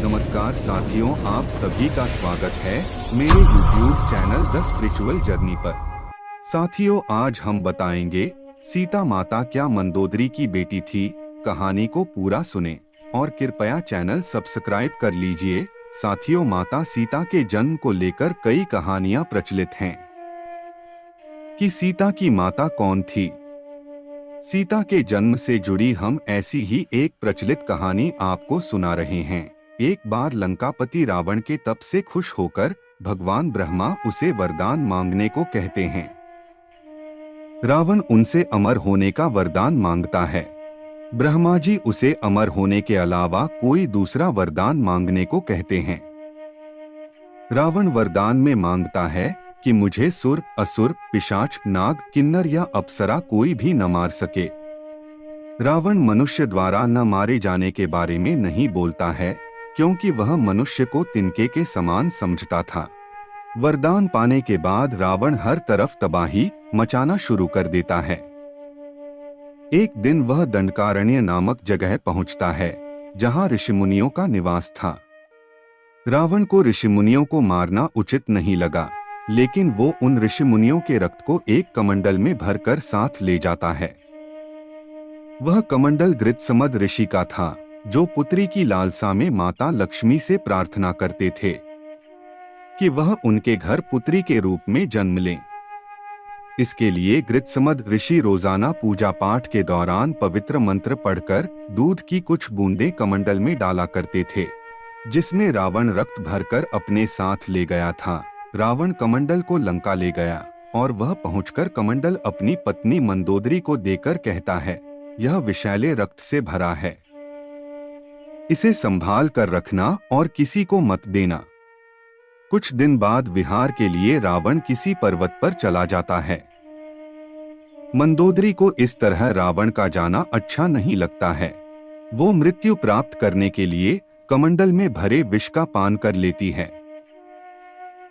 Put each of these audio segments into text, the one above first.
नमस्कार साथियों, आप सभी का स्वागत है मेरे YouTube channel the spiritual journey पर। साथियों, आज हम बताएंगे सीता माता क्या मंदोदरी की बेटी थी। कहानी को पूरा सुने और कृपया चैनल सब्सक्राइब कर लीजिए। साथियों, माता सीता के जन्म को लेकर कई कहानियां प्रचलित हैं कि सीता की माता कौन थी। सीता के जन्म से जुड़ी हम ऐसी ही एक प्रचलित कहानी आपको सुना रहे हैं। एक बार लंकापति रावण के तप से खुश होकर भगवान ब्रह्मा उसे वरदान मांगने को कहते हैं। रावण उनसे अमर होने का वरदान मांगता है। ब्रह्मा जी उसे अमर होने के अलावा कोई दूसरा वरदान मांगने को कहते हैं। रावण वरदान में मांगता है कि मुझे सुर, असुर, पिशाच, नाग, किन्नर या अप्सरा कोई भी न मार सके। रावण मनुष्य द्वारा न मारे जाने के बारे में नहीं बोलता है, क्योंकि वह मनुष्य को तिनके के समान समझता था। वरदान पाने के बाद रावण हर तरफ तबाही मचाना शुरू कर देता है। एक दिन वह दंडकारण्य नामक जगह पहुंचता है, जहां ऋषिमुनियों का निवास था। रावण को ऋषिमुनियों को मारना उचित नहीं लगा, लेकिन वो उन ऋषिमुनियों के रक्त को एक कमंडल में भरकर साथ ले जाता है। वह कमंडल गृत्समद ऋषि का था, जो पुत्री की लालसा में माता लक्ष्मी से प्रार्थना करते थे कि वह उनके घर पुत्री के रूप में जन्म लें। इसके लिए गृत्समद ऋषि रोजाना पूजा पाठ के दौरान पवित्र मंत्र पढ़कर दूध की कुछ बूंदें कमंडल में डाला करते थे, जिसमें रावण रक्त भरकर अपने साथ ले गया था। रावण कमंडल को लंका ले गया और वह पहुंचकर कमंडल अपनी पत्नी मंदोदरी को देकर कहता है, यह विषैले रक्त से भरा है, इसे संभाल कर रखना और किसी को मत देना। कुछ दिन बाद विहार के लिए रावण किसी पर्वत पर चला जाता है। मंदोदरी को इस तरह रावण का जाना अच्छा नहीं लगता है। वो मृत्यु प्राप्त करने के लिए कमंडल में भरे विष का पान कर लेती है।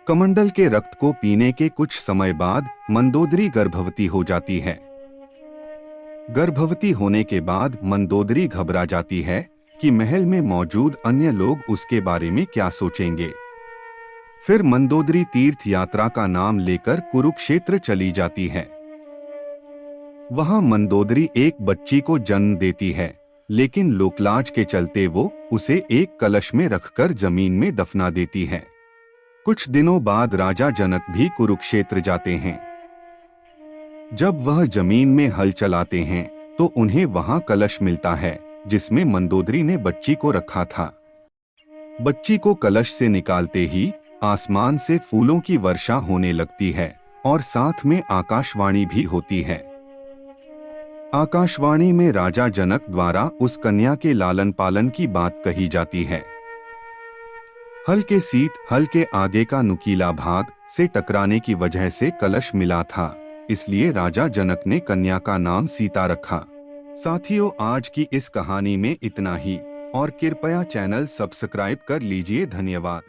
कमंडल के रक्त को पीने के कुछ समय बाद मंदोदरी गर्भवती हो जाती है। गर्भवती होने के बाद मंदोदरी घबरा जाती है कि महल में मौजूद अन्य लोग उसके बारे में क्या सोचेंगे। फिर मंदोदरी तीर्थ यात्रा का नाम लेकर कुरुक्षेत्र चली जाती है। वहां मंदोदरी एक बच्ची को जन्म देती है, लेकिन लोकलाज के चलते वो उसे एक कलश में रखकर जमीन में दफना देती है। कुछ दिनों बाद राजा जनक भी कुरुक्षेत्र जाते हैं। जब वह जमीन में हल चलाते हैं तो उन्हें वहां कलश मिलता है, जिसमें मंदोदरी ने बच्ची को रखा था। बच्ची को कलश से निकालते ही आसमान से फूलों की वर्षा होने लगती है और साथ में आकाशवाणी भी होती है। आकाशवाणी में राजा जनक द्वारा उस कन्या के लालन पालन की बात कही जाती है। हल के सीत, हल के आगे का नुकीला भाग से टकराने की वजह से कलश मिला था, इसलिए राजा जनक ने कन्या का नाम सीता रखा। साथियों, आज की इस कहानी में इतना ही और कृपया चैनल सब्सक्राइब कर लीजिए। धन्यवाद।